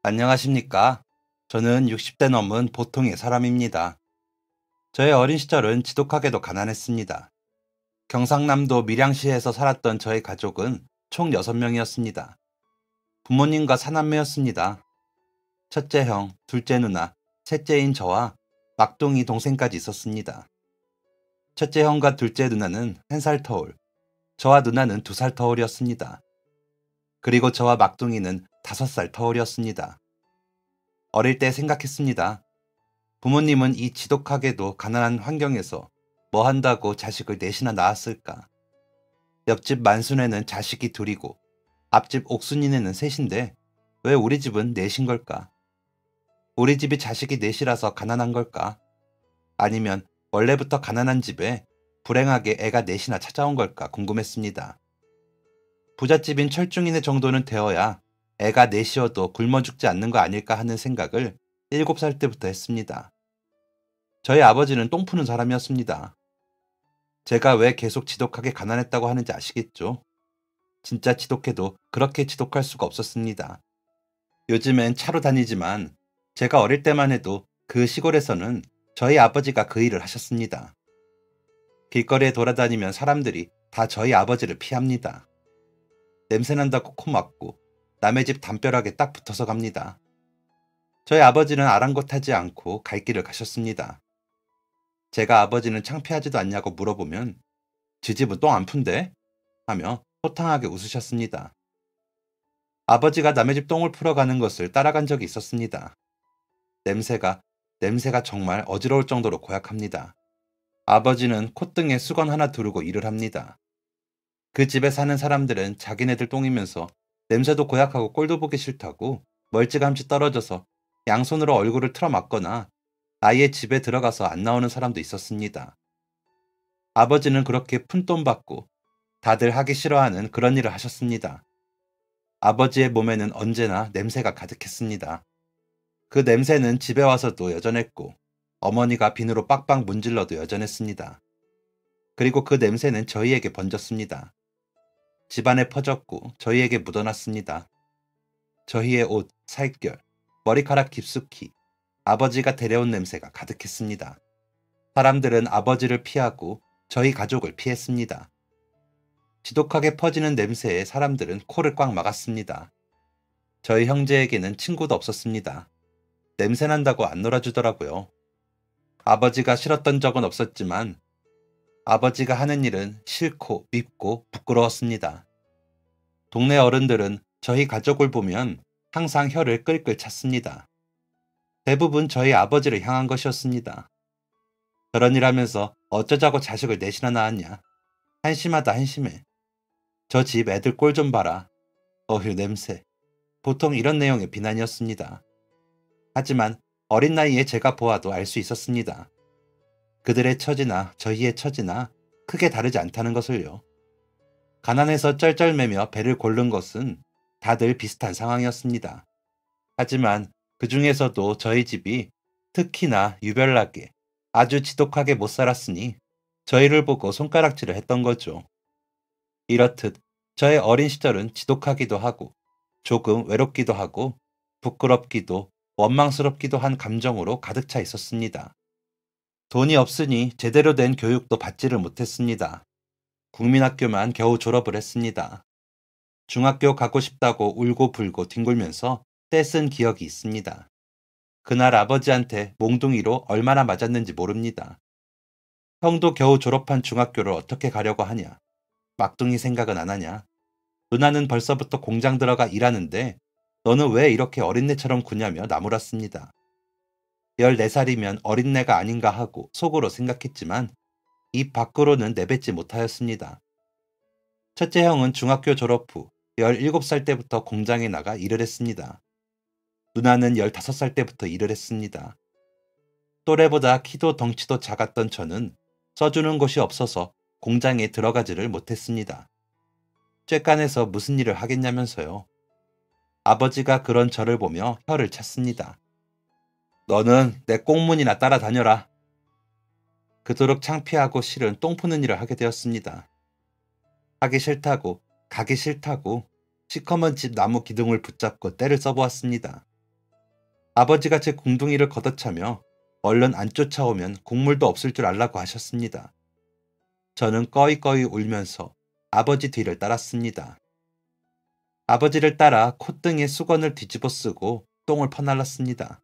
안녕하십니까? 저는 60대 넘은 보통의 사람입니다. 저의 어린 시절은 지독하게도 가난했습니다. 경상남도 밀양시에서 살았던 저희 가족은 총 6명이었습니다. 부모님과 사남매였습니다. 첫째 형, 둘째 누나, 셋째인 저와 막둥이 동생까지 있었습니다. 첫째 형과 둘째 누나는 1살 터울, 저와 누나는 2살 터울이었습니다. 그리고 저와 막둥이는 5살 터울이었습니다. 어릴 때 생각했습니다. 부모님은 이 지독하게도 가난한 환경에서 뭐 한다고 자식을 넷이나 낳았을까? 옆집 만순에는 자식이 둘이고 앞집 옥순이네는 셋인데 왜 우리 집은 넷인 걸까? 우리 집이 자식이 넷이라서 가난한 걸까? 아니면 원래부터 가난한 집에 불행하게 애가 넷이나 찾아온 걸까 궁금했습니다. 부잣집인 철중이네 정도는 되어야 애가 넷이어도 굶어 죽지 않는 거 아닐까 하는 생각을 7살 때부터 했습니다. 저희 아버지는 똥 푸는 사람이었습니다. 제가 왜 계속 지독하게 가난했다고 하는지 아시겠죠? 진짜 지독해도 그렇게 지독할 수가 없었습니다. 요즘엔 차로 다니지만 제가 어릴 때만 해도 그 시골에서는 저희 아버지가 그 일을 하셨습니다. 길거리에 돌아다니면 사람들이 다 저희 아버지를 피합니다. 냄새난다고 코 막고 남의 집 담벼락에 딱 붙어서 갑니다. 저희 아버지는 아랑곳하지 않고 갈 길을 가셨습니다. 제가 아버지는 창피하지도 않냐고 물어보면 지 집은 똥 안 푼대? 하며 호탕하게 웃으셨습니다. 아버지가 남의 집 똥을 풀어 가는 것을 따라간 적이 있었습니다. 냄새가, 냄새가 정말 어지러울 정도로 고약합니다. 아버지는 콧등에 수건 하나 두르고 일을 합니다. 그 집에 사는 사람들은 자기네들 똥이면서 냄새도 고약하고 꼴도 보기 싫다고 멀찌감치 떨어져서 양손으로 얼굴을 틀어막거나 아예 집에 들어가서 안 나오는 사람도 있었습니다. 아버지는 그렇게 푼돈 받고 다들 하기 싫어하는 그런 일을 하셨습니다. 아버지의 몸에는 언제나 냄새가 가득했습니다. 그 냄새는 집에 와서도 여전했고 어머니가 비누로 빡빡 문질러도 여전했습니다. 그리고 그 냄새는 저희에게 번졌습니다. 집안에 퍼졌고 저희에게 묻어났습니다. 저희의 옷, 살결, 머리카락 깊숙이 아버지가 데려온 냄새가 가득했습니다. 사람들은 아버지를 피하고 저희 가족을 피했습니다. 지독하게 퍼지는 냄새에 사람들은 코를 꽉 막았습니다. 저희 형제에게는 친구도 없었습니다. 냄새난다고 안 놀아주더라고요. 아버지가 싫었던 적은 없었지만 아버지가 하는 일은 싫고 밉고 부끄러웠습니다. 동네 어른들은 저희 가족을 보면 항상 혀를 끌끌 찼습니다. 대부분 저희 아버지를 향한 것이었습니다. 저런 일 하면서 어쩌자고 자식을 넷이나 낳았냐. 한심하다 한심해. 저 집 애들 꼴 좀 봐라. 어휴 냄새. 보통 이런 내용의 비난이었습니다. 하지만 어린 나이에 제가 보아도 알 수 있었습니다. 그들의 처지나 저희의 처지나 크게 다르지 않다는 것을요. 가난해서 쩔쩔매며 배를 고른 것은 다들 비슷한 상황이었습니다. 하지만 그 중에서도 저희 집이 특히나 유별나게 아주 지독하게 못 살았으니 저희를 보고 손가락질을 했던 거죠. 이렇듯 저의 어린 시절은 지독하기도 하고 조금 외롭기도 하고 부끄럽기도 원망스럽기도 한 감정으로 가득 차 있었습니다. 돈이 없으니 제대로 된 교육도 받지를 못했습니다. 국민학교만 겨우 졸업을 했습니다. 중학교 가고 싶다고 울고 불고 뒹굴면서 떼쓴 기억이 있습니다. 그날 아버지한테 몽둥이로 얼마나 맞았는지 모릅니다. 형도 겨우 졸업한 중학교를 어떻게 가려고 하냐. 막둥이 생각은 안 하냐. 누나는 벌써부터 공장 들어가 일하는데 너는 왜 이렇게 어린애처럼 구냐며 나무랐습니다. 14살이면 어린애가 아닌가 하고 속으로 생각했지만 입 밖으로는 내뱉지 못하였습니다. 첫째 형은 중학교 졸업 후 17살 때부터 공장에 나가 일을 했습니다. 누나는 15살 때부터 일을 했습니다. 또래보다 키도 덩치도 작았던 저는 써주는 곳이 없어서 공장에 들어가지를 못했습니다. 쬐깐해서 무슨 일을 하겠냐면서요. 아버지가 그런 저를 보며 혀를 찼습니다. 너는 내 꽁문이나 따라다녀라. 그토록 창피하고 싫은 똥 푸는 일을 하게 되었습니다. 하기 싫다고, 가기 싫다고 시커먼 집 나무 기둥을 붙잡고 떼를 써보았습니다. 아버지가 제 궁둥이를 걷어차며 얼른 안 쫓아오면 국물도 없을 줄 알라고 하셨습니다. 저는 꺼이꺼이 울면서 아버지 뒤를 따랐습니다. 아버지를 따라 콧등에 수건을 뒤집어 쓰고 똥을 퍼날랐습니다.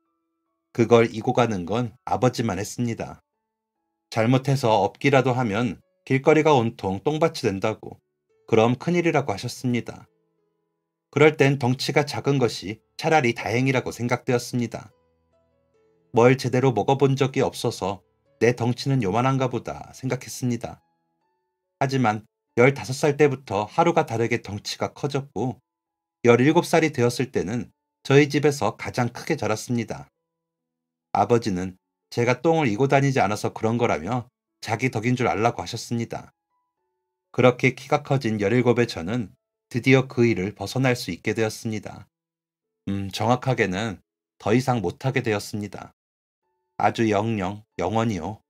그걸 이고 가는 건 아버지만 했습니다. 잘못해서 업기라도 하면 길거리가 온통 똥밭이 된다고, 그럼 큰일이라고 하셨습니다. 그럴 땐 덩치가 작은 것이 차라리 다행이라고 생각되었습니다. 뭘 제대로 먹어본 적이 없어서 내 덩치는 요만한가 보다 생각했습니다. 하지만 15살 때부터 하루가 다르게 덩치가 커졌고 17살이 되었을 때는 저희 집에서 가장 크게 자랐습니다. 아버지는 제가 똥을 이고 다니지 않아서 그런 거라며 자기 덕인 줄 알라고 하셨습니다. 그렇게 키가 커진 17의 저는 드디어 그 일을 벗어날 수 있게 되었습니다. 정확하게는 더 이상 못하게 되었습니다. 아주 영원히요.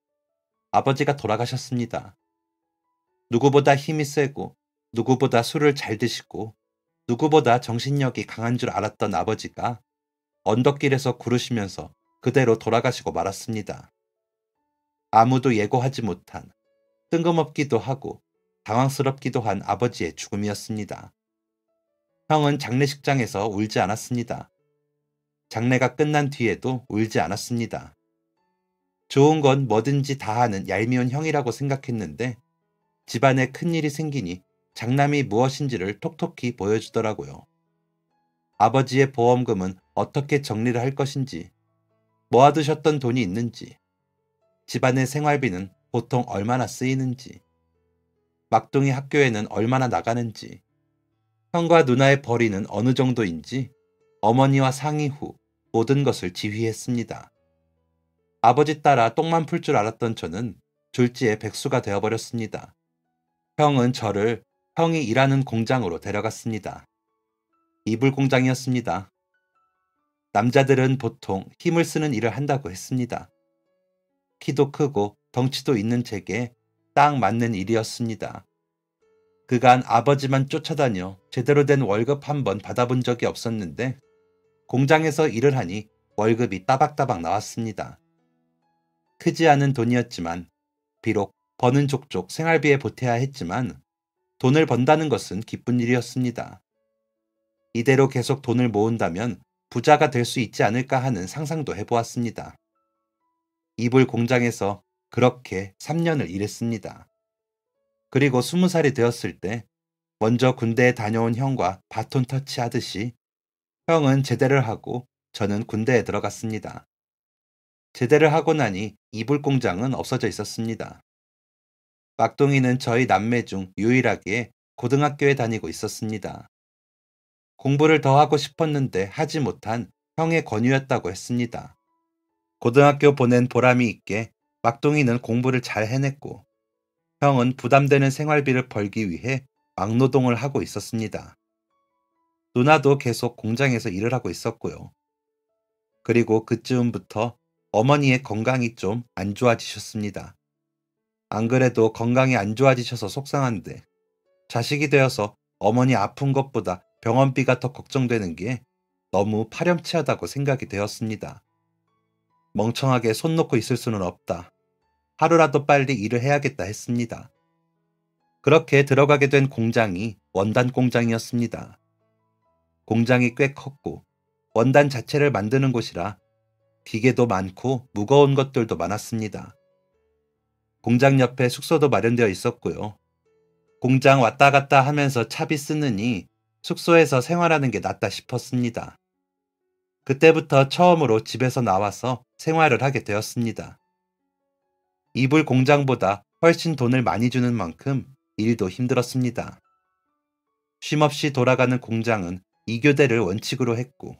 아버지가 돌아가셨습니다. 누구보다 힘이 세고, 누구보다 술을 잘 드시고, 누구보다 정신력이 강한 줄 알았던 아버지가 언덕길에서 구르시면서 그대로 돌아가시고 말았습니다. 아무도 예고하지 못한, 뜬금없기도 하고 당황스럽기도 한 아버지의 죽음이었습니다. 형은 장례식장에서 울지 않았습니다. 장례가 끝난 뒤에도 울지 않았습니다. 좋은 건 뭐든지 다 하는 얄미운 형이라고 생각했는데 집안에 큰일이 생기니 장남이 무엇인지를 톡톡히 보여주더라고요. 아버지의 보험금은 어떻게 정리를 할 것인지, 모아두셨던 돈이 있는지, 집안의 생활비는 보통 얼마나 쓰이는지, 막둥이 학교에는 얼마나 나가는지, 형과 누나의 벌이는 어느 정도인지 어머니와 상의 후 모든 것을 지휘했습니다. 아버지 따라 똥만 풀 줄 알았던 저는 졸지에 백수가 되어버렸습니다. 형은 저를 형이 일하는 공장으로 데려갔습니다. 이불 공장이었습니다. 남자들은 보통 힘을 쓰는 일을 한다고 했습니다. 키도 크고 덩치도 있는 제게 딱 맞는 일이었습니다. 그간 아버지만 쫓아다녀 제대로 된 월급 한 번 받아본 적이 없었는데 공장에서 일을 하니 월급이 따박따박 나왔습니다. 크지 않은 돈이었지만 비록 버는 족족 생활비에 보태야 했지만 돈을 번다는 것은 기쁜 일이었습니다. 이대로 계속 돈을 모은다면 부자가 될 수 있지 않을까 하는 상상도 해보았습니다. 이불 공장에서 그렇게 3년을 일했습니다. 그리고 20살이 되었을 때 먼저 군대에 다녀온 형과 바톤 터치하듯이 형은 제대를 하고 저는 군대에 들어갔습니다. 제대를 하고 나니 이불 공장은 없어져 있었습니다. 막둥이는 저희 남매 중 유일하게 고등학교에 다니고 있었습니다. 공부를 더 하고 싶었는데 하지 못한 형의 권유였다고 했습니다. 고등학교 보낸 보람이 있게 막둥이는 공부를 잘 해냈고 형은 부담되는 생활비를 벌기 위해 막노동을 하고 있었습니다. 누나도 계속 공장에서 일을 하고 있었고요. 그리고 그쯤부터 어머니의 건강이 좀 안 좋아지셨습니다. 안 그래도 건강이 안 좋아지셔서 속상한데 자식이 되어서 어머니 아픈 것보다 병원비가 더 걱정되는 게 너무 파렴치하다고 생각이 되었습니다. 멍청하게 손 놓고 있을 수는 없다. 하루라도 빨리 일을 해야겠다 했습니다. 그렇게 들어가게 된 공장이 원단 공장이었습니다. 공장이 꽤 컸고 원단 자체를 만드는 곳이라 기계도 많고 무거운 것들도 많았습니다. 공장 옆에 숙소도 마련되어 있었고요. 공장 왔다 갔다 하면서 차비 쓰느니 숙소에서 생활하는 게 낫다 싶었습니다. 그때부터 처음으로 집에서 나와서 생활을 하게 되었습니다. 이불 공장보다 훨씬 돈을 많이 주는 만큼 일도 힘들었습니다. 쉼없이 돌아가는 공장은 2교대를 원칙으로 했고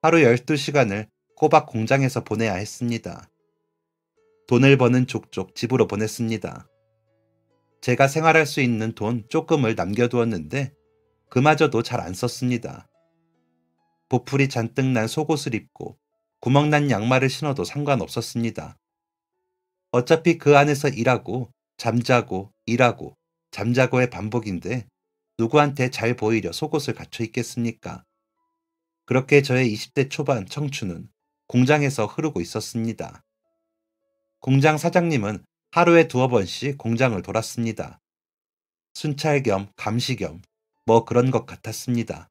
하루 12시간을 꼬박 공장에서 보내야 했습니다. 돈을 버는 족족 집으로 보냈습니다. 제가 생활할 수 있는 돈 조금을 남겨두었는데 그마저도 잘 안 썼습니다. 보풀이 잔뜩 난 속옷을 입고 구멍난 양말을 신어도 상관없었습니다. 어차피 그 안에서 일하고 잠자고 일하고 잠자고의 반복인데 누구한테 잘 보이려 속옷을 갖춰 입겠습니까? 그렇게 저의 20대 초반 청춘은 공장에서 흐르고 있었습니다. 공장 사장님은 하루에 두어 번씩 공장을 돌았습니다. 순찰 겸 감시 겸 뭐 그런 것 같았습니다.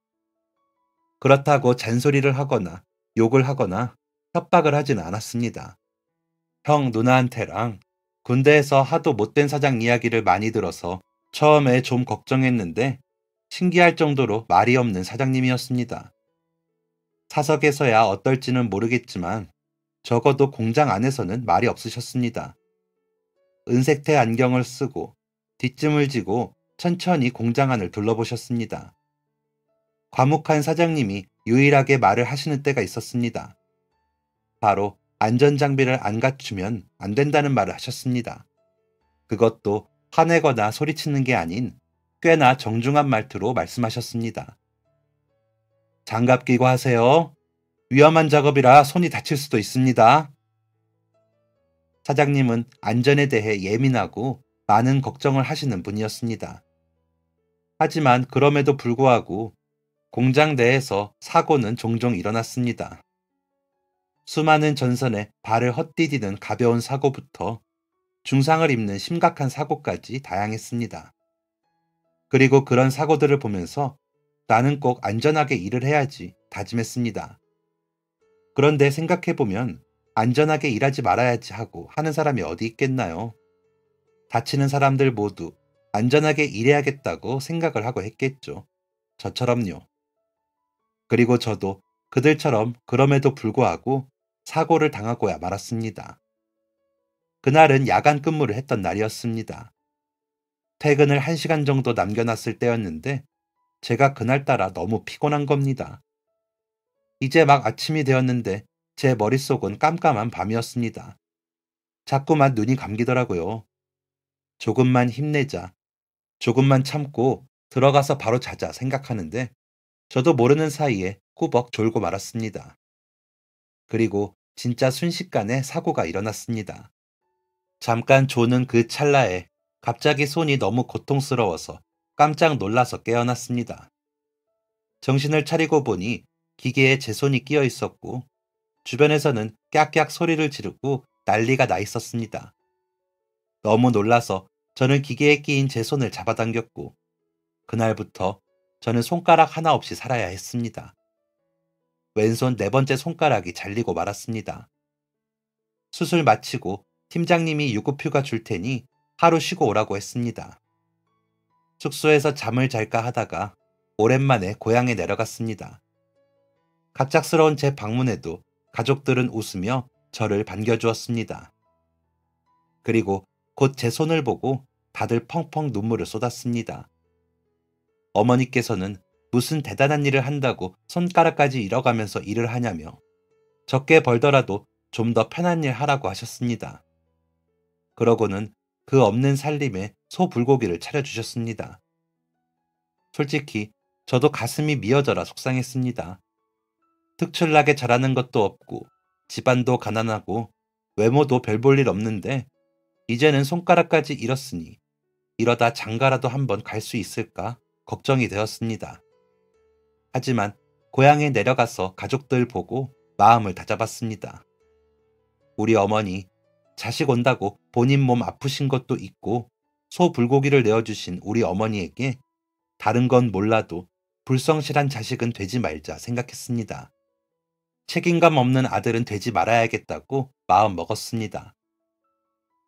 그렇다고 잔소리를 하거나 욕을 하거나 협박을 하지는 않았습니다. 형 누나한테랑 군대에서 하도 못된 사장 이야기를 많이 들어서 처음에 좀 걱정했는데 신기할 정도로 말이 없는 사장님이었습니다. 사석에서야 어떨지는 모르겠지만 적어도 공장 안에서는 말이 없으셨습니다. 은색태 안경을 쓰고 뒷짐을 지고 천천히 공장 안을 둘러보셨습니다. 과묵한 사장님이 유일하게 말을 하시는 때가 있었습니다. 바로 안전장비를 안 갖추면 안 된다는 말을 하셨습니다. 그것도 화내거나 소리치는 게 아닌 꽤나 정중한 말투로 말씀하셨습니다. 장갑 끼고 하세요. 위험한 작업이라 손이 다칠 수도 있습니다. 사장님은 안전에 대해 예민하고 많은 걱정을 하시는 분이었습니다. 하지만 그럼에도 불구하고 공장 내에서 사고는 종종 일어났습니다. 수많은 전선에 발을 헛디디는 가벼운 사고부터 중상을 입는 심각한 사고까지 다양했습니다. 그리고 그런 사고들을 보면서 나는 꼭 안전하게 일을 해야지 다짐했습니다. 그런데 생각해보면 안전하게 일하지 말아야지 하고 하는 사람이 어디 있겠나요? 다치는 사람들 모두 안전하게 일해야겠다고 생각을 하고 했겠죠. 저처럼요. 그리고 저도 그들처럼 그럼에도 불구하고 사고를 당하고야 말았습니다. 그날은 야간 근무를 했던 날이었습니다. 퇴근을 1시간 정도 남겨놨을 때였는데 제가 그날따라 너무 피곤한 겁니다. 이제 막 아침이 되었는데 제 머릿속은 깜깜한 밤이었습니다. 자꾸만 눈이 감기더라고요. 조금만 힘내자, 조금만 참고 들어가서 바로 자자 생각하는데 저도 모르는 사이에 꾸벅 졸고 말았습니다. 그리고 진짜 순식간에 사고가 일어났습니다. 잠깐 조는 그 찰나에 갑자기 손이 너무 고통스러워서 깜짝 놀라서 깨어났습니다. 정신을 차리고 보니 기계에 제 손이 끼어 있었고 주변에서는 깍깍 소리를 지르고 난리가 나 있었습니다. 너무 놀라서 저는 기계에 끼인 제 손을 잡아당겼고 그날부터 저는 손가락 하나 없이 살아야 했습니다. 왼손 4번째 손가락이 잘리고 말았습니다. 수술 마치고 팀장님이 유급휴가 줄 테니 하루 쉬고 오라고 했습니다. 숙소에서 잠을 잘까 하다가 오랜만에 고향에 내려갔습니다. 갑작스러운 제 방문에도 가족들은 웃으며 저를 반겨주었습니다. 그리고 곧 제 손을 보고 다들 펑펑 눈물을 쏟았습니다. 어머니께서는 무슨 대단한 일을 한다고 손가락까지 잃어가면서 일을 하냐며 적게 벌더라도 좀 더 편한 일 하라고 하셨습니다. 그러고는 그 없는 살림에 소불고기를 차려주셨습니다. 솔직히 저도 가슴이 미어져라 속상했습니다. 특출나게 잘하는 것도 없고 집안도 가난하고 외모도 별 볼 일 없는데 이제는 손가락까지 잃었으니 이러다 장가라도 한번 갈 수 있을까 걱정이 되었습니다. 하지만 고향에 내려가서 가족들 보고 마음을 다잡았습니다. 우리 어머니 자식 온다고 본인 몸 아프신 것도 있고 소불고기를 내어주신 우리 어머니에게 다른 건 몰라도 불성실한 자식은 되지 말자 생각했습니다. 책임감 없는 아들은 되지 말아야겠다고 마음 먹었습니다.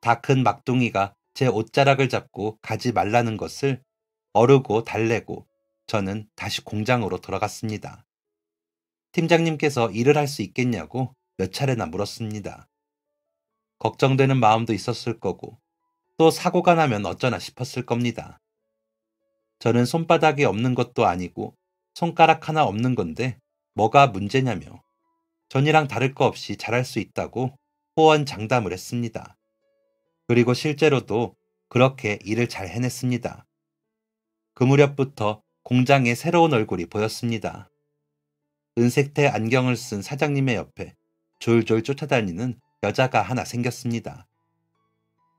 다 큰 막둥이가 제 옷자락을 잡고 가지 말라는 것을 어르고 달래고 저는 다시 공장으로 돌아갔습니다. 팀장님께서 일을 할 수 있겠냐고 몇 차례나 물었습니다. 걱정되는 마음도 있었을 거고 또 사고가 나면 어쩌나 싶었을 겁니다. 저는 손바닥이 없는 것도 아니고 손가락 하나 없는 건데 뭐가 문제냐며 전이랑 다를 거 없이 잘할 수 있다고 호언장담을 했습니다. 그리고 실제로도 그렇게 일을 잘 해냈습니다. 그 무렵부터 공장에 새로운 얼굴이 보였습니다. 은색태 안경을 쓴 사장님의 옆에 졸졸 쫓아다니는 여자가 하나 생겼습니다.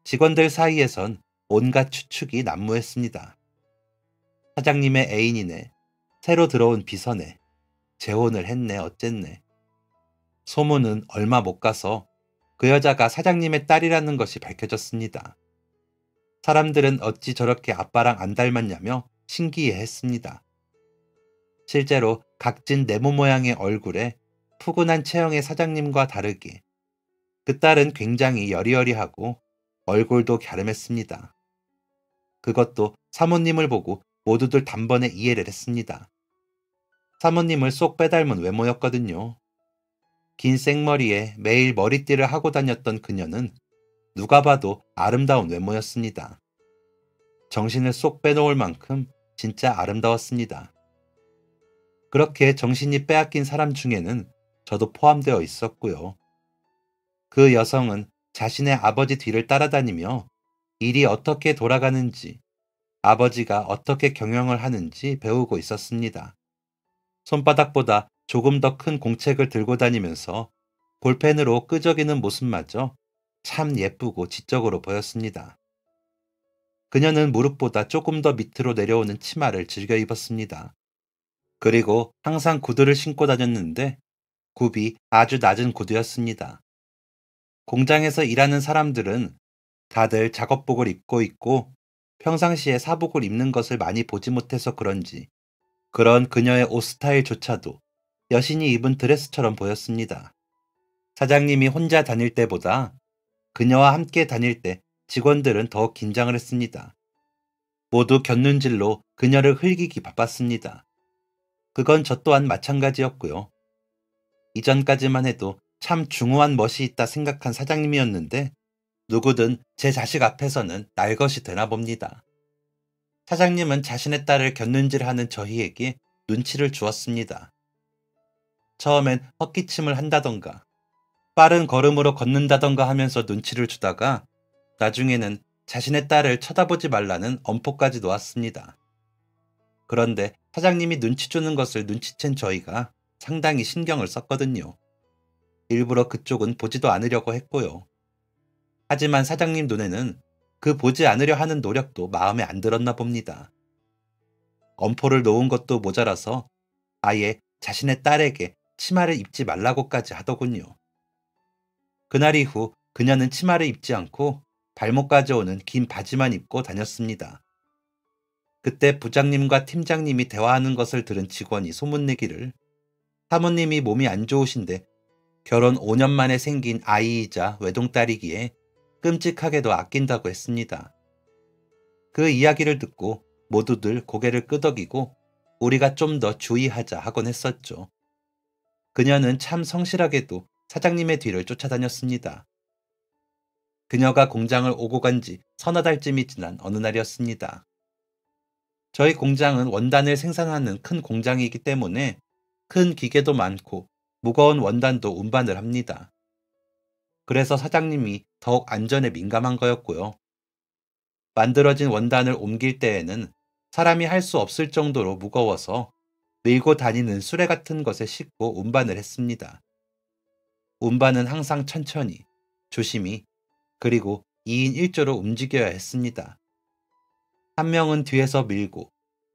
직원들 사이에선 온갖 추측이 난무했습니다. 사장님의 애인이네, 새로 들어온 비서네, 재혼을 했네 어쨌네. 소문은 얼마 못 가서 그 여자가 사장님의 딸이라는 것이 밝혀졌습니다. 사람들은 어찌 저렇게 아빠랑 안 닮았냐며 신기해했습니다. 실제로 각진 네모 모양의 얼굴에 푸근한 체형의 사장님과 다르게 그 딸은 굉장히 여리여리하고 얼굴도 갸름했습니다. 그것도 사모님을 보고 모두들 단번에 이해를 했습니다. 사모님을 쏙 빼닮은 외모였거든요. 긴 생머리에 매일 머리띠를 하고 다녔던 그녀는 누가 봐도 아름다운 외모였습니다. 정신을 쏙 빼놓을 만큼 진짜 아름다웠습니다. 그렇게 정신이 빼앗긴 사람 중에는 저도 포함되어 있었고요. 그 여성은 자신의 아버지 뒤를 따라다니며 일이 어떻게 돌아가는지, 아버지가 어떻게 경영을 하는지 배우고 있었습니다. 손바닥보다 조금 더 큰 공책을 들고 다니면서 볼펜으로 끄적이는 모습마저 참 예쁘고 지적으로 보였습니다. 그녀는 무릎보다 조금 더 밑으로 내려오는 치마를 즐겨 입었습니다. 그리고 항상 구두를 신고 다녔는데 굽이 아주 낮은 구두였습니다. 공장에서 일하는 사람들은 다들 작업복을 입고 있고 평상시에 사복을 입는 것을 많이 보지 못해서 그런지 그런 그녀의 옷 스타일조차도 여신이 입은 드레스처럼 보였습니다. 사장님이 혼자 다닐 때보다 그녀와 함께 다닐 때 직원들은 더 긴장을 했습니다. 모두 곁눈질로 그녀를 흘기기 바빴습니다. 그건 저 또한 마찬가지였고요. 이전까지만 해도 참 중후한 멋이 있다 생각한 사장님이었는데 누구든 제 자식 앞에서는 날것이 되나 봅니다. 사장님은 자신의 딸을 곁눈질하는 저희에게 눈치를 주었습니다. 처음엔 헛기침을 한다던가 빠른 걸음으로 걷는다던가 하면서 눈치를 주다가 나중에는 자신의 딸을 쳐다보지 말라는 엄포까지 놓았습니다. 그런데 사장님이 눈치 주는 것을 눈치챈 저희가 상당히 신경을 썼거든요. 일부러 그쪽은 보지도 않으려고 했고요. 하지만 사장님 눈에는 그 보지 않으려 하는 노력도 마음에 안 들었나 봅니다. 엄포를 놓은 것도 모자라서 아예 자신의 딸에게 치마를 입지 말라고까지 하더군요. 그날 이후 그녀는 치마를 입지 않고 발목까지 오는 긴 바지만 입고 다녔습니다. 그때 부장님과 팀장님이 대화하는 것을 들은 직원이 소문내기를 사모님이 몸이 안 좋으신데 결혼 5년 만에 생긴 아이이자 외동딸이기에 끔찍하게도 아낀다고 했습니다. 그 이야기를 듣고 모두들 고개를 끄덕이고 우리가 좀 더 주의하자 하곤 했었죠. 그녀는 참 성실하게도 사장님의 뒤를 쫓아다녔습니다. 그녀가 공장을 오고 간 지 서너 달쯤이 지난 어느 날이었습니다. 저희 공장은 원단을 생산하는 큰 공장이기 때문에 큰 기계도 많고 무거운 원단도 운반을 합니다. 그래서 사장님이 더욱 안전에 민감한 거였고요. 만들어진 원단을 옮길 때에는 사람이 할 수 없을 정도로 무거워서 밀고 다니는 수레 같은 것에 싣고 운반을 했습니다. 운반은 항상 천천히, 조심히, 그리고 2인 1조로 움직여야 했습니다. 한 명은 뒤에서 밀고,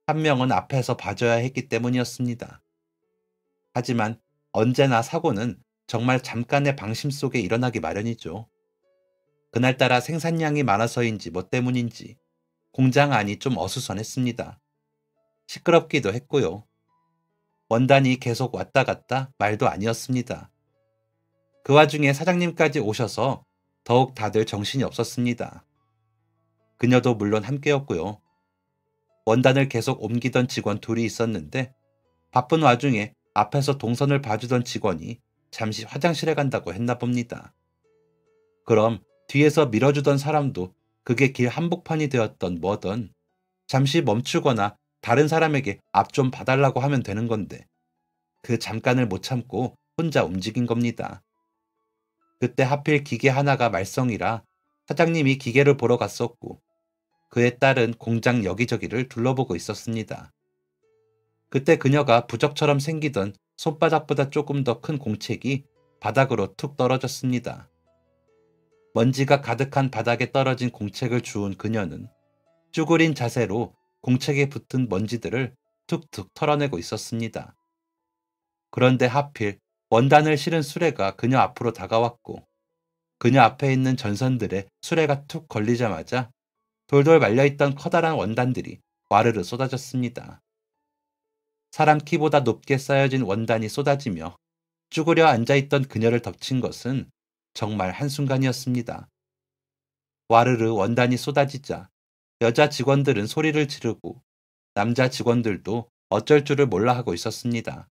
한 명은 앞에서 봐줘야 했기 때문이었습니다. 하지만 언제나 사고는 정말 잠깐의 방심 속에 일어나기 마련이죠. 그날따라 생산량이 많아서인지 뭐 때문인지 공장 안이 좀 어수선했습니다. 시끄럽기도 했고요. 원단이 계속 왔다 갔다 말도 아니었습니다. 그 와중에 사장님까지 오셔서 더욱 다들 정신이 없었습니다. 그녀도 물론 함께였고요. 원단을 계속 옮기던 직원 둘이 있었는데 바쁜 와중에 앞에서 동선을 봐주던 직원이 잠시 화장실에 간다고 했나 봅니다. 그럼 뒤에서 밀어주던 사람도 그게 길 한복판이 되었던 뭐든 잠시 멈추거나 다른 사람에게 앞 좀 봐달라고 하면 되는 건데 그 잠깐을 못 참고 혼자 움직인 겁니다. 그때 하필 기계 하나가 말썽이라 사장님이 기계를 보러 갔었고 그의 딸은 공장 여기저기를 둘러보고 있었습니다. 그때 그녀가 부적처럼 생기던 손바닥보다 조금 더 큰 공책이 바닥으로 툭 떨어졌습니다. 먼지가 가득한 바닥에 떨어진 공책을 주운 그녀는 쭈그린 자세로 공책에 붙은 먼지들을 툭툭 털어내고 있었습니다. 그런데 하필 원단을 실은 수레가 그녀 앞으로 다가왔고 그녀 앞에 있는 전선들에 수레가 툭 걸리자마자 돌돌 말려있던 커다란 원단들이 와르르 쏟아졌습니다. 사람 키보다 높게 쌓여진 원단이 쏟아지며 쭈그려 앉아있던 그녀를 덮친 것은 정말 한순간이었습니다. 와르르 원단이 쏟아지자 여자 직원들은 소리를 지르고 남자 직원들도 어쩔 줄을 몰라 하고 있었습니다.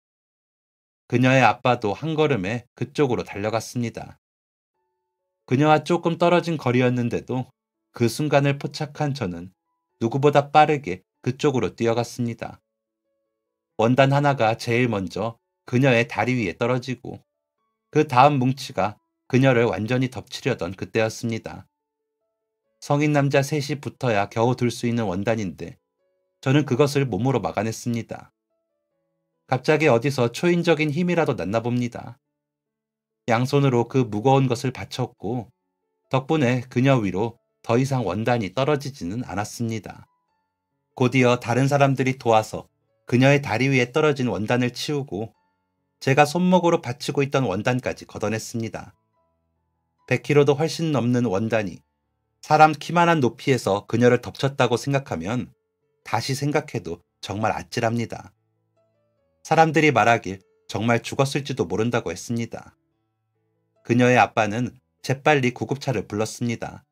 그녀의 아빠도 한 걸음에 그쪽으로 달려갔습니다. 그녀와 조금 떨어진 거리였는데도 그 순간을 포착한 저는 누구보다 빠르게 그쪽으로 뛰어갔습니다. 원단 하나가 제일 먼저 그녀의 다리 위에 떨어지고 그 다음 뭉치가 그녀를 완전히 덮치려던 그때였습니다. 성인 남자 셋이 붙어야 겨우 들 수 있는 원단인데 저는 그것을 몸으로 막아냈습니다. 갑자기 어디서 초인적인 힘이라도 났나 봅니다. 양손으로 그 무거운 것을 받쳤고 덕분에 그녀 위로 더 이상 원단이 떨어지지는 않았습니다. 곧이어 다른 사람들이 도와서 그녀의 다리 위에 떨어진 원단을 치우고 제가 손목으로 받치고 있던 원단까지 걷어냈습니다. 100kg도 훨씬 넘는 원단이 사람 키만한 높이에서 그녀를 덮쳤다고 생각하면 다시 생각해도 정말 아찔합니다. 사람들이 말하길 정말 죽었을지도 모른다고 했습니다. 그녀의 아빠는 재빨리 구급차를 불렀습니다.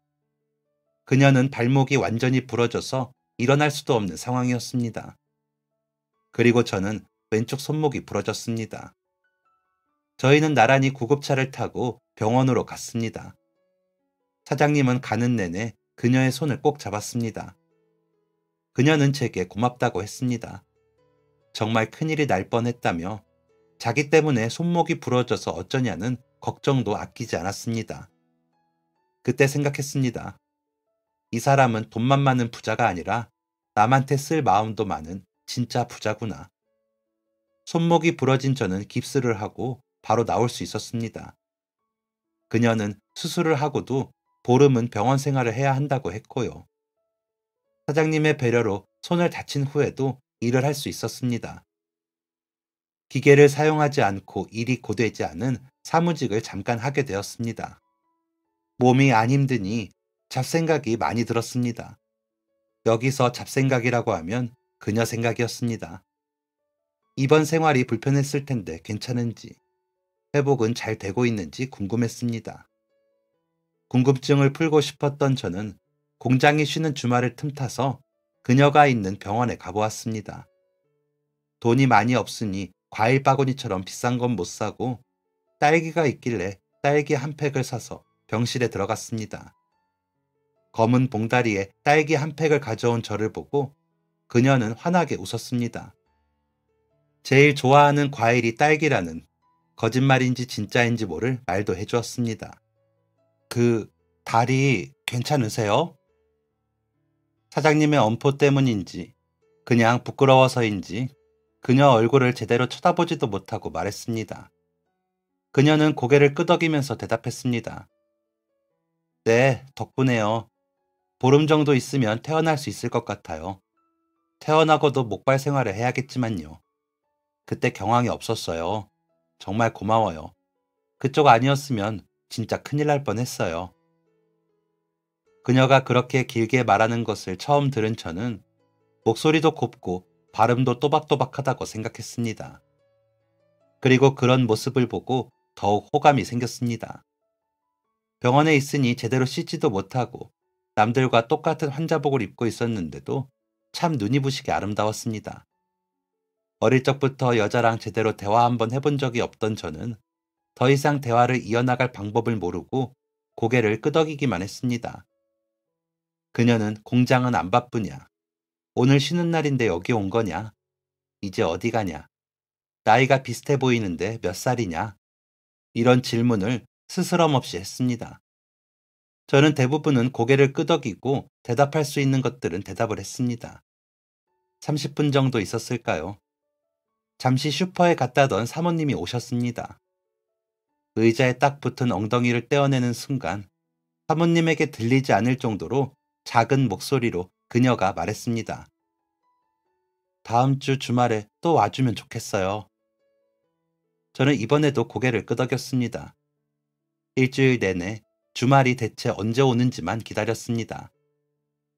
그녀는 발목이 완전히 부러져서 일어날 수도 없는 상황이었습니다. 그리고 저는 왼쪽 손목이 부러졌습니다. 저희는 나란히 구급차를 타고 병원으로 갔습니다. 사장님은 가는 내내 그녀의 손을 꼭 잡았습니다. 그녀는 제게 고맙다고 했습니다. 정말 큰일이 날 뻔했다며 자기 때문에 손목이 부러져서 어쩌냐는 걱정도 아끼지 않았습니다. 그때 생각했습니다. 이 사람은 돈만 많은 부자가 아니라 남한테 쓸 마음도 많은 진짜 부자구나. 손목이 부러진 저는 깁스를 하고 바로 나올 수 있었습니다. 그녀는 수술을 하고도 보름은 병원 생활을 해야 한다고 했고요. 사장님의 배려로 손을 다친 후에도 일을 할 수 있었습니다. 기계를 사용하지 않고 일이 고되지 않은 사무직을 잠깐 하게 되었습니다. 몸이 안 힘드니 잡생각이 많이 들었습니다. 여기서 잡생각이라고 하면 그녀 생각이었습니다. 이번 생활이 불편했을 텐데 괜찮은지, 회복은 잘 되고 있는지 궁금했습니다. 궁금증을 풀고 싶었던 저는 공장이 쉬는 주말을 틈타서 그녀가 있는 병원에 가보았습니다. 돈이 많이 없으니 과일 바구니처럼 비싼 건 못 사고 딸기가 있길래 딸기 한 팩을 사서 병실에 들어갔습니다. 검은 봉다리에 딸기 한 팩을 가져온 저를 보고 그녀는 환하게 웃었습니다. 제일 좋아하는 과일이 딸기라는 거짓말인지 진짜인지 모를 말도 해주었습니다. 그 다리 괜찮으세요? 사장님의 엄포 때문인지 그냥 부끄러워서인지 그녀 얼굴을 제대로 쳐다보지도 못하고 말했습니다. 그녀는 고개를 끄덕이면서 대답했습니다. 네, 덕분에요. 보름 정도 있으면 태어날 수 있을 것 같아요. 태어나고도 목발 생활을 해야겠지만요. 그때 경황이 없었어요. 정말 고마워요. 그쪽 아니었으면 진짜 큰일 날 뻔했어요. 그녀가 그렇게 길게 말하는 것을 처음 들은 저는 목소리도 곱고 발음도 또박또박하다고 생각했습니다. 그리고 그런 모습을 보고 더욱 호감이 생겼습니다. 병원에 있으니 제대로 씻지도 못하고 남들과 똑같은 환자복을 입고 있었는데도 참 눈이 부시게 아름다웠습니다. 어릴 적부터 여자랑 제대로 대화 한번 해본 적이 없던 저는 더 이상 대화를 이어나갈 방법을 모르고 고개를 끄덕이기만 했습니다. 그녀는 공장은 안 바쁘냐? 오늘 쉬는 날인데 여기 온 거냐? 이제 어디 가냐? 나이가 비슷해 보이는데 몇 살이냐? 이런 질문을 스스럼 없이 했습니다. 저는 대부분은 고개를 끄덕이고 대답할 수 있는 것들은 대답을 했습니다. 30분 정도 있었을까요? 잠시 슈퍼에 갔다던 사모님이 오셨습니다. 의자에 딱 붙은 엉덩이를 떼어내는 순간 사모님에게 들리지 않을 정도로 작은 목소리로 그녀가 말했습니다. 다음 주 주말에 또 와주면 좋겠어요. 저는 이번에도 고개를 끄덕였습니다. 일주일 내내 주말이 대체 언제 오는지만 기다렸습니다.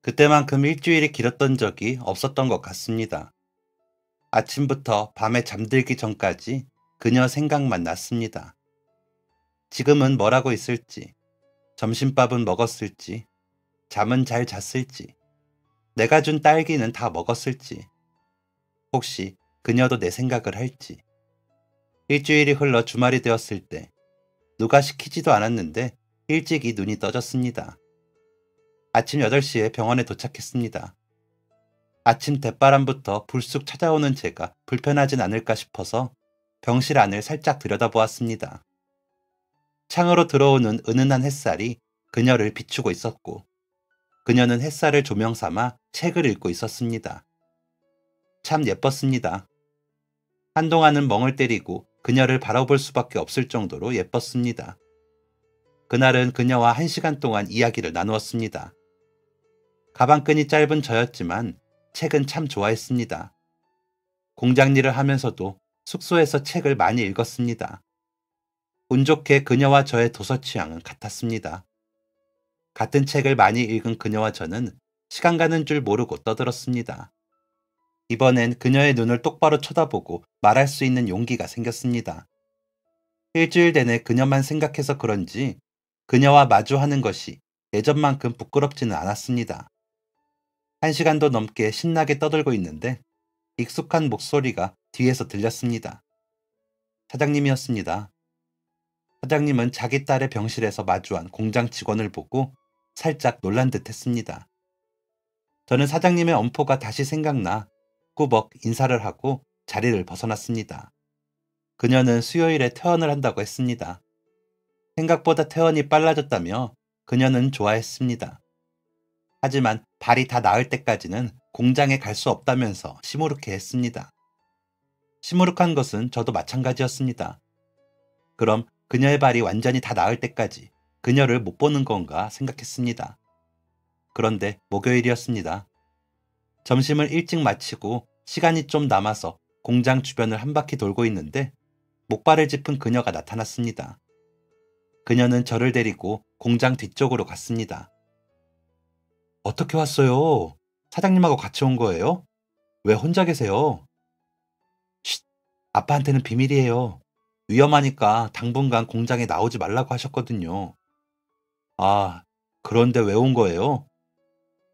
그때만큼 일주일이 길었던 적이 없었던 것 같습니다. 아침부터 밤에 잠들기 전까지 그녀 생각만 났습니다. 지금은 뭘 하고 있을지, 점심밥은 먹었을지, 잠은 잘 잤을지, 내가 준 딸기는 다 먹었을지, 혹시 그녀도 내 생각을 할지. 일주일이 흘러 주말이 되었을 때 누가 시키지도 않았는데 일찍이 눈이 떠졌습니다. 아침 8시에 병원에 도착했습니다. 아침 대바람부터 불쑥 찾아오는 제가 불편하진 않을까 싶어서 병실 안을 살짝 들여다보았습니다. 창으로 들어오는 은은한 햇살이 그녀를 비추고 있었고, 그녀는 햇살을 조명 삼아 책을 읽고 있었습니다. 참 예뻤습니다. 한동안은 멍을 때리고 그녀를 바라볼 수밖에 없을 정도로 예뻤습니다. 그날은 그녀와 1시간 동안 이야기를 나누었습니다. 가방끈이 짧은 저였지만 책은 참 좋아했습니다. 공장 일을 하면서도 숙소에서 책을 많이 읽었습니다. 운 좋게 그녀와 저의 도서 취향은 같았습니다. 같은 책을 많이 읽은 그녀와 저는 시간 가는 줄 모르고 떠들었습니다. 이번엔 그녀의 눈을 똑바로 쳐다보고 말할 수 있는 용기가 생겼습니다. 일주일 내내 그녀만 생각해서 그런지 그녀와 마주하는 것이 예전만큼 부끄럽지는 않았습니다. 1시간도 넘게 신나게 떠들고 있는데 익숙한 목소리가 뒤에서 들렸습니다. 사장님이었습니다. 사장님은 자기 딸의 병실에서 마주한 공장 직원을 보고 살짝 놀란 듯 했습니다. 저는 사장님의 엄포가 다시 생각나 꾸벅 인사를 하고 자리를 벗어났습니다. 그녀는 수요일에 퇴원을 한다고 했습니다. 생각보다 퇴원이 빨라졌다며 그녀는 좋아했습니다. 하지만 발이 다 나을 때까지는 공장에 갈 수 없다면서 시무룩해 했습니다. 시무룩한 것은 저도 마찬가지였습니다. 그럼 그녀의 발이 완전히 다 나을 때까지 그녀를 못 보는 건가 생각했습니다. 그런데 목요일이었습니다. 점심을 일찍 마치고 시간이 좀 남아서 공장 주변을 한 바퀴 돌고 있는데 목발을 짚은 그녀가 나타났습니다. 그녀는 저를 데리고 공장 뒤쪽으로 갔습니다. 어떻게 왔어요? 사장님하고 같이 온 거예요? 왜 혼자 계세요? 쉿, 아빠한테는 비밀이에요. 위험하니까 당분간 공장에 나오지 말라고 하셨거든요. 아, 그런데 왜 온 거예요?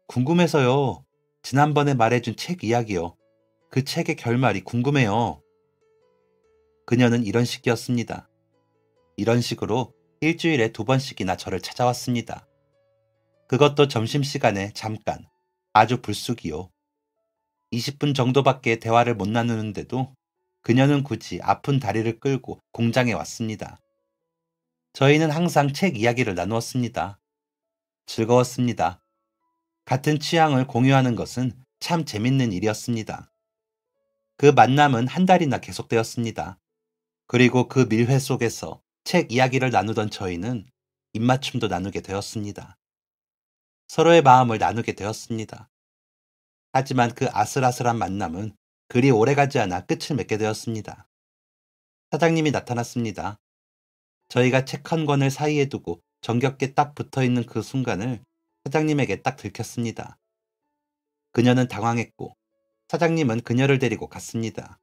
궁금해서요. 지난번에 말해준 책 이야기요. 그 책의 결말이 궁금해요. 그녀는 이런 식이었습니다. 이런 식으로 일주일에 2번씩이나 저를 찾아왔습니다. 그것도 점심시간에 잠깐, 아주 불쑥이요. 20분 정도밖에 대화를 못 나누는데도 그녀는 굳이 아픈 다리를 끌고 공장에 왔습니다. 저희는 항상 책 이야기를 나누었습니다. 즐거웠습니다. 같은 취향을 공유하는 것은 참 재밌는 일이었습니다. 그 만남은 한 달이나 계속되었습니다. 그리고 그 밀회 속에서 책 이야기를 나누던 저희는 입맞춤도 나누게 되었습니다. 서로의 마음을 나누게 되었습니다. 하지만 그 아슬아슬한 만남은 그리 오래가지 않아 끝을 맺게 되었습니다. 사장님이 나타났습니다. 저희가 책 한 권을 사이에 두고 정겹게 딱 붙어있는 그 순간을 사장님에게 딱 들켰습니다. 그녀는 당황했고 사장님은 그녀를 데리고 갔습니다.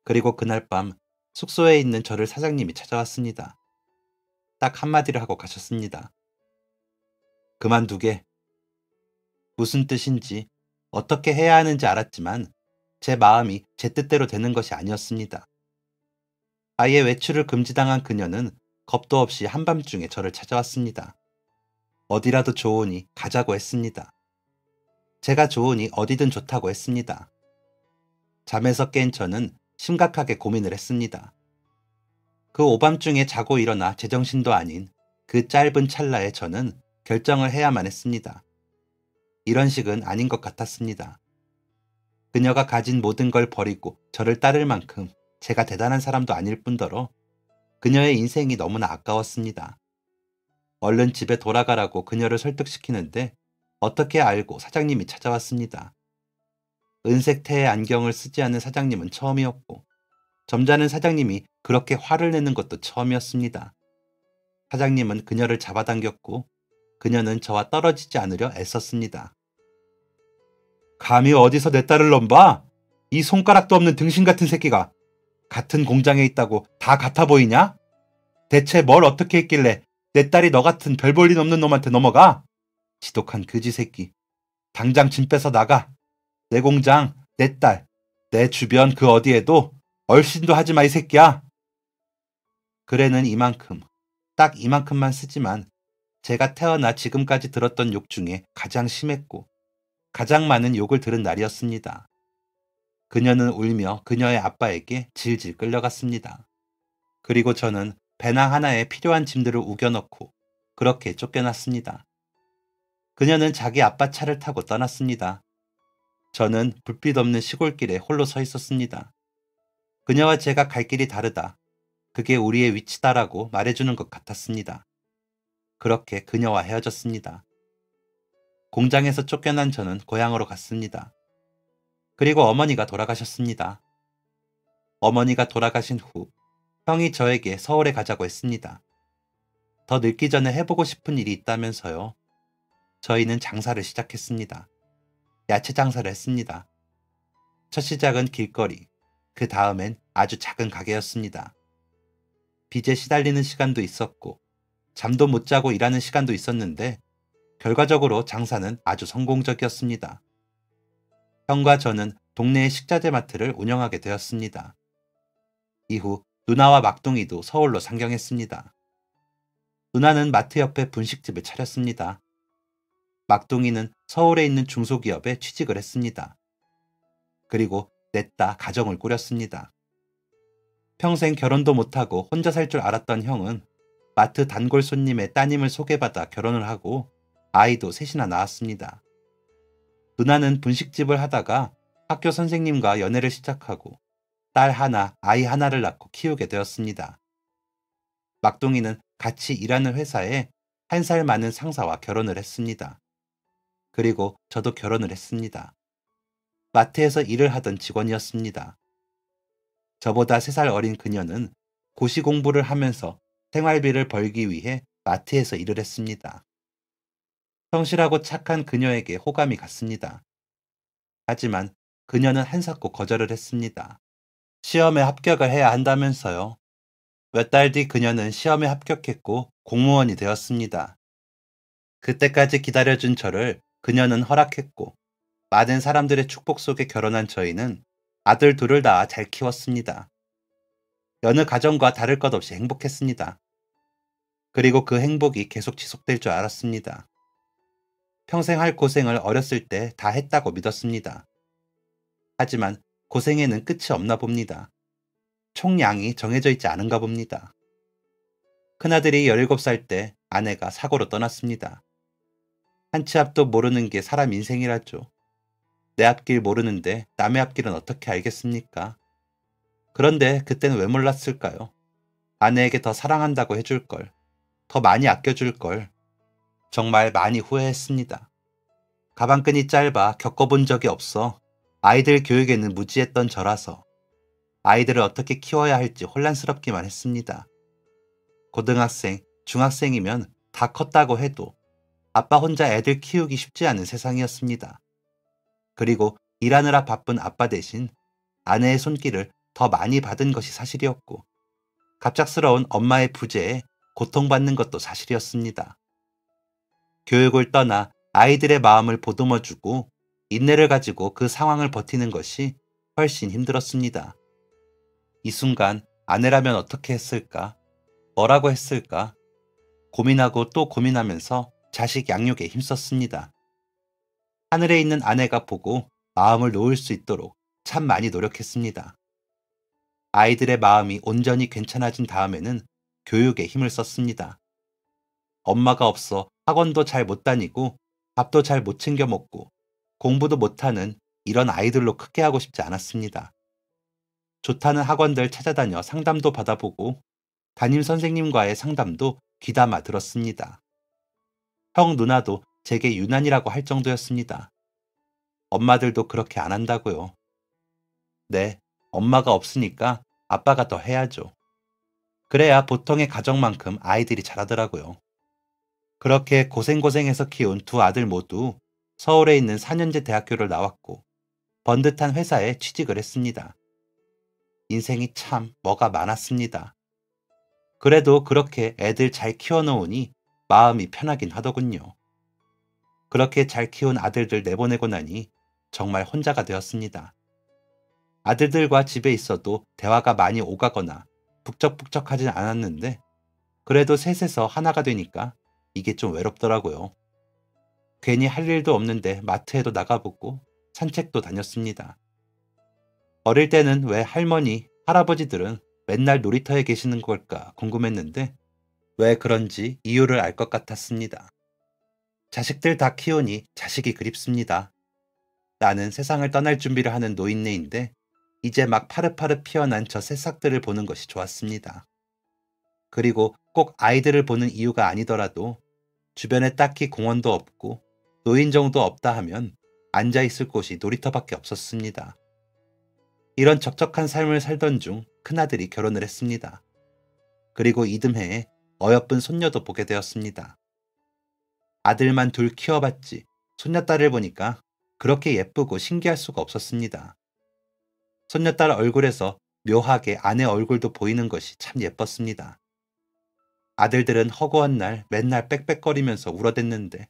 그리고 그날 밤 숙소에 있는 저를 사장님이 찾아왔습니다. 딱 한마디를 하고 가셨습니다. 그만두게. 무슨 뜻인지 어떻게 해야 하는지 알았지만 제 마음이 제 뜻대로 되는 것이 아니었습니다. 아예 외출을 금지당한 그녀는 겁도 없이 한밤중에 저를 찾아왔습니다. 어디라도 좋으니 가자고 했습니다. 제가 좋으니 어디든 좋다고 했습니다. 잠에서 깬 저는 심각하게 고민을 했습니다. 그 오밤중에 자고 일어나 제정신도 아닌 그 짧은 찰나에 저는 결정을 해야만 했습니다. 이런 식은 아닌 것 같았습니다. 그녀가 가진 모든 걸 버리고 저를 따를 만큼 제가 대단한 사람도 아닐 뿐더러 그녀의 인생이 너무나 아까웠습니다. 얼른 집에 돌아가라고 그녀를 설득시키는데 어떻게 알고 사장님이 찾아왔습니다. 은색 태의 안경을 쓰지 않은 사장님은 처음이었고 점잖은 사장님이 그렇게 화를 내는 것도 처음이었습니다. 사장님은 그녀를 잡아당겼고 그녀는 저와 떨어지지 않으려 애썼습니다. 감히 어디서 내 딸을 넘봐? 이 손가락도 없는 등신 같은 새끼가 같은 공장에 있다고 다 같아 보이냐? 대체 뭘 어떻게 했길래 내 딸이 너 같은 별 볼 일 없는 놈한테 넘어가? 지독한 그지 새끼. 당장 짐 빼서 나가. 내 공장, 내 딸, 내 주변 그 어디에도 얼씬도 하지 마 이 새끼야. 글에는 이만큼, 딱 이만큼만 쓰지만 제가 태어나 지금까지 들었던 욕 중에 가장 심했고 가장 많은 욕을 들은 날이었습니다. 그녀는 울며 그녀의 아빠에게 질질 끌려갔습니다. 그리고 저는 배낭 하나에 필요한 짐들을 우겨넣고 그렇게 쫓겨났습니다. 그녀는 자기 아빠 차를 타고 떠났습니다. 저는 불빛 없는 시골길에 홀로 서 있었습니다. 그녀와 제가 갈 길이 다르다. 그게 우리의 위치다라고 말해주는 것 같았습니다. 그렇게 그녀와 헤어졌습니다. 공장에서 쫓겨난 저는 고향으로 갔습니다. 그리고 어머니가 돌아가셨습니다. 어머니가 돌아가신 후 형이 저에게 서울에 가자고 했습니다. 더 늙기 전에 해보고 싶은 일이 있다면서요. 저희는 장사를 시작했습니다. 야채 장사를 했습니다. 첫 시작은 길거리, 그 다음엔 아주 작은 가게였습니다. 빚에 시달리는 시간도 있었고 잠도 못 자고 일하는 시간도 있었는데 결과적으로 장사는 아주 성공적이었습니다. 형과 저는 동네의 식자재 마트를 운영하게 되었습니다. 이후 누나와 막둥이도 서울로 상경했습니다. 누나는 마트 옆에 분식집을 차렸습니다. 막둥이는 서울에 있는 중소기업에 취직을 했습니다. 그리고 냈다 가정을 꾸렸습니다. 평생 결혼도 못하고 혼자 살 줄 알았던 형은 마트 단골 손님의 따님을 소개받아 결혼을 하고 아이도 셋이나 낳았습니다. 누나는 분식집을 하다가 학교 선생님과 연애를 시작하고 딸 하나, 아이 하나를 낳고 키우게 되었습니다. 막둥이는 같이 일하는 회사에 1살 많은 상사와 결혼을 했습니다. 그리고 저도 결혼을 했습니다. 마트에서 일을 하던 직원이었습니다. 저보다 3살 어린 그녀는 고시 공부를 하면서 생활비를 벌기 위해 마트에서 일을 했습니다. 성실하고 착한 그녀에게 호감이 갔습니다. 하지만 그녀는 한사코 거절을 했습니다. 시험에 합격을 해야 한다면서요. 몇 달 뒤 그녀는 시험에 합격했고 공무원이 되었습니다. 그때까지 기다려준 저를 그녀는 허락했고 많은 사람들의 축복 속에 결혼한 저희는 아들 둘을 낳아 잘 키웠습니다. 여느 가정과 다를 것 없이 행복했습니다. 그리고 그 행복이 계속 지속될 줄 알았습니다. 평생 할 고생을 어렸을 때 다 했다고 믿었습니다. 하지만 고생에는 끝이 없나 봅니다. 총량이 정해져 있지 않은가 봅니다. 큰아들이 17살 때 아내가 사고로 떠났습니다. 한 치 앞도 모르는 게 사람 인생이라죠. 내 앞길 모르는데 남의 앞길은 어떻게 알겠습니까? 그런데 그때는 왜 몰랐을까요? 아내에게 더 사랑한다고 해줄 걸, 더 많이 아껴줄 걸. 정말 많이 후회했습니다. 가방끈이 짧아 겪어본 적이 없어 아이들 교육에는 무지했던 저라서 아이들을 어떻게 키워야 할지 혼란스럽기만 했습니다. 고등학생, 중학생이면 다 컸다고 해도 아빠 혼자 애들 키우기 쉽지 않은 세상이었습니다. 그리고 일하느라 바쁜 아빠 대신 아내의 손길을 더 많이 받은 것이 사실이었고 갑작스러운 엄마의 부재에 고통받는 것도 사실이었습니다. 교육을 떠나 아이들의 마음을 보듬어주고 인내를 가지고 그 상황을 버티는 것이 훨씬 힘들었습니다. 이 순간 아내라면 어떻게 했을까? 뭐라고 했을까? 고민하고 또 고민하면서 자식 양육에 힘썼습니다. 하늘에 있는 아내가 보고 마음을 놓을 수 있도록 참 많이 노력했습니다. 아이들의 마음이 온전히 괜찮아진 다음에는 교육에 힘을 썼습니다. 엄마가 없어 학원도 잘 못 다니고 밥도 잘 못 챙겨 먹고 공부도 못하는 이런 아이들로 크게 하고 싶지 않았습니다. 좋다는 학원들 찾아다녀 상담도 받아보고 담임 선생님과의 상담도 귀담아 들었습니다. 형 누나도 제게 유난이라고 할 정도였습니다. 엄마들도 그렇게 안 한다고요. 네, 엄마가 없으니까 아빠가 더 해야죠. 그래야 보통의 가정만큼 아이들이 자라더라고요. 그렇게 고생고생해서 키운 두 아들 모두 서울에 있는 4년제 대학교를 나왔고 번듯한 회사에 취직을 했습니다. 인생이 참 뭐가 많았습니다. 그래도 그렇게 애들 잘 키워놓으니 마음이 편하긴 하더군요. 그렇게 잘 키운 아들들 내보내고 나니 정말 혼자가 되었습니다. 아들들과 집에 있어도 대화가 많이 오가거나 북적북적하진 않았는데 그래도 셋에서 하나가 되니까 이게 좀 외롭더라고요. 괜히 할 일도 없는데 마트에도 나가보고 산책도 다녔습니다. 어릴 때는 왜 할머니, 할아버지들은 맨날 놀이터에 계시는 걸까 궁금했는데 왜 그런지 이유를 알 것 같았습니다. 자식들 다 키우니 자식이 그립습니다. 나는 세상을 떠날 준비를 하는 노인네인데 이제 막 파릇파릇 피어난 저 새싹들을 보는 것이 좋았습니다. 그리고 꼭 아이들을 보는 이유가 아니더라도 주변에 딱히 공원도 없고 노인정도 없다 하면 앉아있을 곳이 놀이터밖에 없었습니다. 이런 적적한 삶을 살던 중 큰아들이 결혼을 했습니다. 그리고 이듬해에 어여쁜 손녀도 보게 되었습니다. 아들만 둘 키워봤지 손녀딸을 보니까 그렇게 예쁘고 신기할 수가 없었습니다. 손녀딸 얼굴에서 묘하게 아내 얼굴도 보이는 것이 참 예뻤습니다. 아들들은 허구한 날 맨날 빽빽거리면서 울어댔는데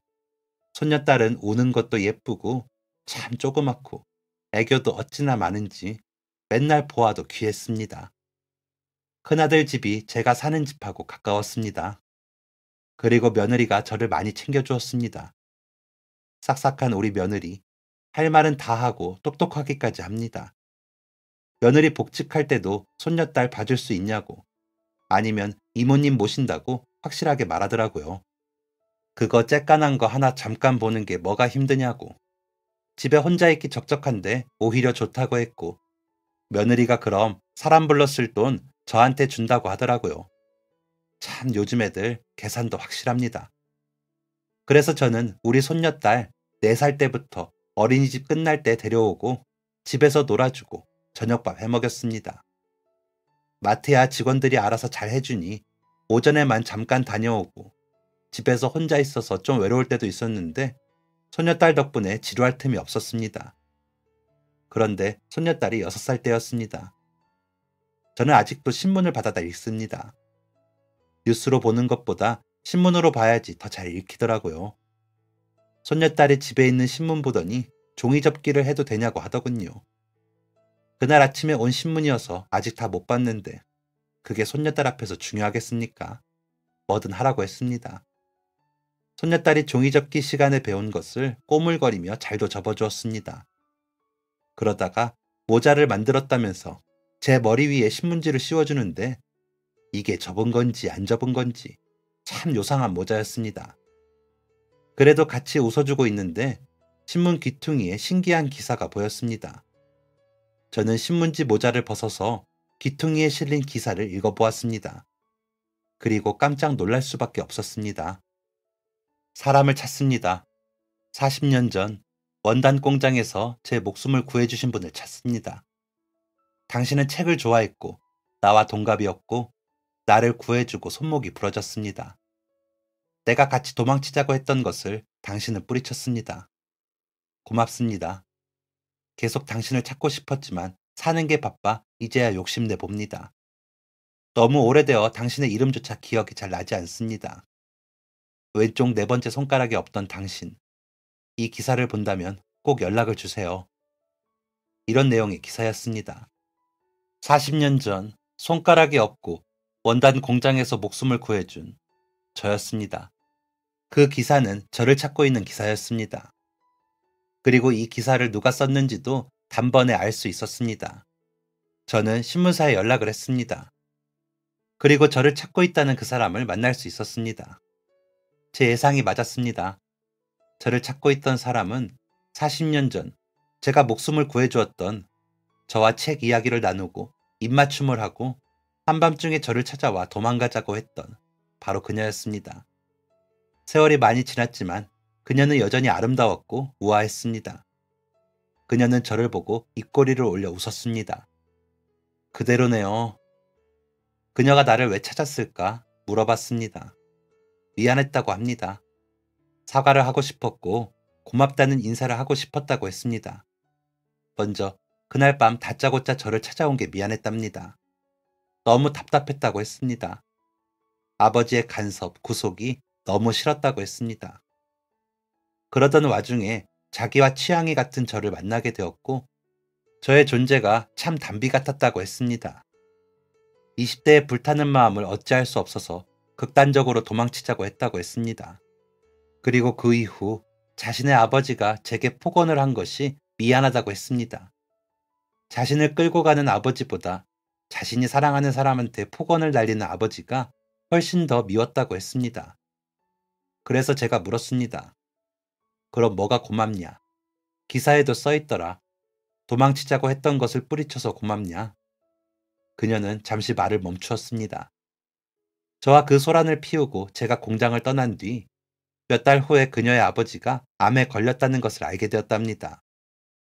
손녀딸은 우는 것도 예쁘고 참 조그맣고 애교도 어찌나 많은지 맨날 보아도 귀했습니다. 큰아들 집이 제가 사는 집하고 가까웠습니다. 그리고 며느리가 저를 많이 챙겨주었습니다. 싹싹한 우리 며느리, 할 말은 다 하고 똑똑하기까지 합니다. 며느리 복직할 때도 손녀딸 봐줄 수 있냐고 아니면 이모님 모신다고 확실하게 말하더라고요. 그거 쬐깐한 거 하나 잠깐 보는 게 뭐가 힘드냐고. 집에 혼자 있기 적적한데 오히려 좋다고 했고 며느리가 그럼 사람 불렀을 돈 저한테 준다고 하더라고요. 참 요즘 애들 계산도 확실합니다. 그래서 저는 우리 손녀딸 4살 때부터 어린이집 끝날 때 데려오고 집에서 놀아주고 저녁밥 해먹였습니다. 마트야 직원들이 알아서 잘 해주니 오전에만 잠깐 다녀오고 집에서 혼자 있어서 좀 외로울 때도 있었는데 손녀딸 덕분에 지루할 틈이 없었습니다. 그런데 손녀딸이 6살 때였습니다. 저는 아직도 신문을 받아다 읽습니다. 뉴스로 보는 것보다 신문으로 봐야지 더 잘 읽히더라고요. 손녀딸이 집에 있는 신문 보더니 종이 접기를 해도 되냐고 하더군요. 그날 아침에 온 신문이어서 아직 다 못 봤는데 그게 손녀딸 앞에서 중요하겠습니까? 뭐든 하라고 했습니다. 손녀딸이 종이 접기 시간에 배운 것을 꼬물거리며 잘도 접어주었습니다. 그러다가 모자를 만들었다면서 제 머리 위에 신문지를 씌워주는데 이게 접은 건지 안 접은 건지 참 요상한 모자였습니다. 그래도 같이 웃어주고 있는데 신문 귀퉁이에 신기한 기사가 보였습니다. 저는 신문지 모자를 벗어서 귀퉁이에 실린 기사를 읽어보았습니다. 그리고 깜짝 놀랄 수밖에 없었습니다. 사람을 찾습니다. 40년 전 원단 공장에서 제 목숨을 구해주신 분을 찾습니다. 당신은 책을 좋아했고 나와 동갑이었고 나를 구해주고 손목이 부러졌습니다. 내가 같이 도망치자고 했던 것을 당신은 뿌리쳤습니다. 고맙습니다. 계속 당신을 찾고 싶었지만 사는 게 바빠 이제야 욕심내 봅니다. 너무 오래되어 당신의 이름조차 기억이 잘 나지 않습니다. 왼쪽 4번째 손가락에 없던 당신. 이 기사를 본다면 꼭 연락을 주세요. 이런 내용의 기사였습니다. 40년 전 손가락이 없고 원단 공장에서 목숨을 구해준 저였습니다. 그 기사는 저를 찾고 있는 기사였습니다. 그리고 이 기사를 누가 썼는지도 단번에 알 수 있었습니다. 저는 신문사에 연락을 했습니다. 그리고 저를 찾고 있다는 그 사람을 만날 수 있었습니다. 제 예상이 맞았습니다. 저를 찾고 있던 사람은 40년 전 제가 목숨을 구해주었던 저와 책 이야기를 나누고 입맞춤을 하고 한밤중에 저를 찾아와 도망가자고 했던 바로 그녀였습니다. 세월이 많이 지났지만 그녀는 여전히 아름다웠고 우아했습니다. 그녀는 저를 보고 입꼬리를 올려 웃었습니다. 그대로네요. 그녀가 나를 왜 찾았을까 물어봤습니다. 미안했다고 합니다. 사과를 하고 싶었고 고맙다는 인사를 하고 싶었다고 했습니다. 먼저 그날 밤 다짜고짜 저를 찾아온 게 미안했답니다. 너무 답답했다고 했습니다. 아버지의 간섭, 구속이 너무 싫었다고 했습니다. 그러던 와중에 자기와 취향이 같은 저를 만나게 되었고 저의 존재가 참 단비 같았다고 했습니다. 20대의 불타는 마음을 어찌할 수 없어서 극단적으로 도망치자고 했다고 했습니다. 그리고 그 이후 자신의 아버지가 제게 폭언을 한 것이 미안하다고 했습니다. 자신을 끌고 가는 아버지보다 자신이 사랑하는 사람한테 폭언을 날리는 아버지가 훨씬 더 미웠다고 했습니다. 그래서 제가 물었습니다. 그럼 뭐가 고맙냐? 기사에도 써있더라. 도망치자고 했던 것을 뿌리쳐서 고맙냐? 그녀는 잠시 말을 멈추었습니다. 저와 그 소란을 피우고 제가 공장을 떠난 뒤 몇 달 후에 그녀의 아버지가 암에 걸렸다는 것을 알게 되었답니다.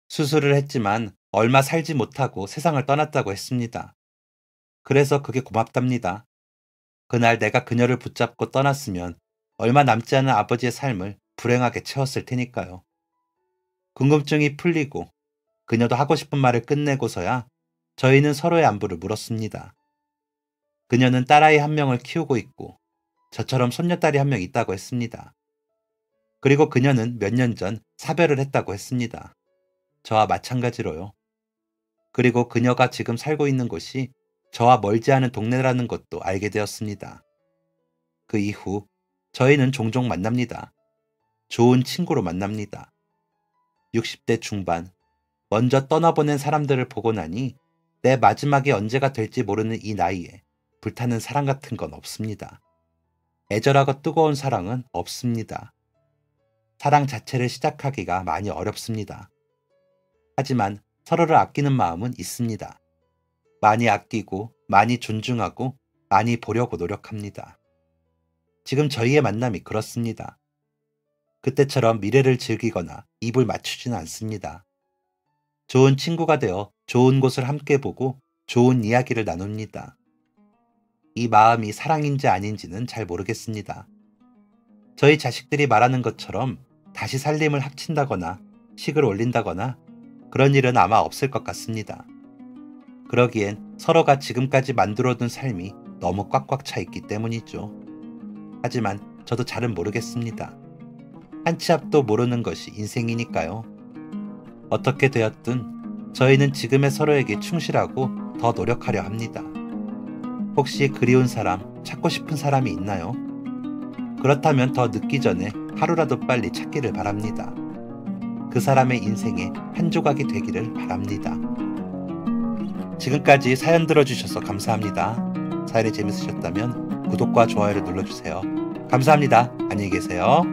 수술을 했지만 얼마 살지 못하고 세상을 떠났다고 했습니다. 그래서 그게 고맙답니다. 그날 내가 그녀를 붙잡고 떠났으면 얼마 남지 않은 아버지의 삶을 불행하게 채웠을 테니까요. 궁금증이 풀리고 그녀도 하고 싶은 말을 끝내고서야 저희는 서로의 안부를 물었습니다. 그녀는 딸아이 한 명을 키우고 있고 저처럼 손녀딸이 한 명 있다고 했습니다. 그리고 그녀는 몇 년 전 사별을 했다고 했습니다. 저와 마찬가지로요. 그리고 그녀가 지금 살고 있는 곳이 저와 멀지 않은 동네라는 것도 알게 되었습니다. 그 이후 저희는 종종 만납니다. 좋은 친구로 만납니다. 60대 중반, 먼저 떠나보낸 사람들을 보고 나니 내 마지막이 언제가 될지 모르는 이 나이에 불타는 사랑 같은 건 없습니다. 애절하고 뜨거운 사랑은 없습니다. 사랑 자체를 시작하기가 많이 어렵습니다. 하지만 서로를 아끼는 마음은 있습니다. 많이 아끼고 많이 존중하고 많이 보려고 노력합니다. 지금 저희의 만남이 그렇습니다. 그때처럼 미래를 즐기거나 입을 맞추지는 않습니다. 좋은 친구가 되어 좋은 곳을 함께 보고 좋은 이야기를 나눕니다. 이 마음이 사랑인지 아닌지는 잘 모르겠습니다. 저희 자식들이 말하는 것처럼 다시 살림을 합친다거나 식을 올린다거나 그런 일은 아마 없을 것 같습니다. 그러기엔 서로가 지금까지 만들어둔 삶이 너무 꽉꽉 차 있기 때문이죠. 하지만 저도 잘은 모르겠습니다. 한 치 앞도 모르는 것이 인생이니까요. 어떻게 되었든 저희는 지금의 서로에게 충실하고 더 노력하려 합니다. 혹시 그리운 사람, 찾고 싶은 사람이 있나요? 그렇다면 더 늦기 전에 하루라도 빨리 찾기를 바랍니다. 그 사람의 인생의 한 조각이 되기를 바랍니다. 지금까지 사연 들어주셔서 감사합니다. 사연이 재밌으셨다면 구독과 좋아요를 눌러주세요. 감사합니다. 안녕히 계세요.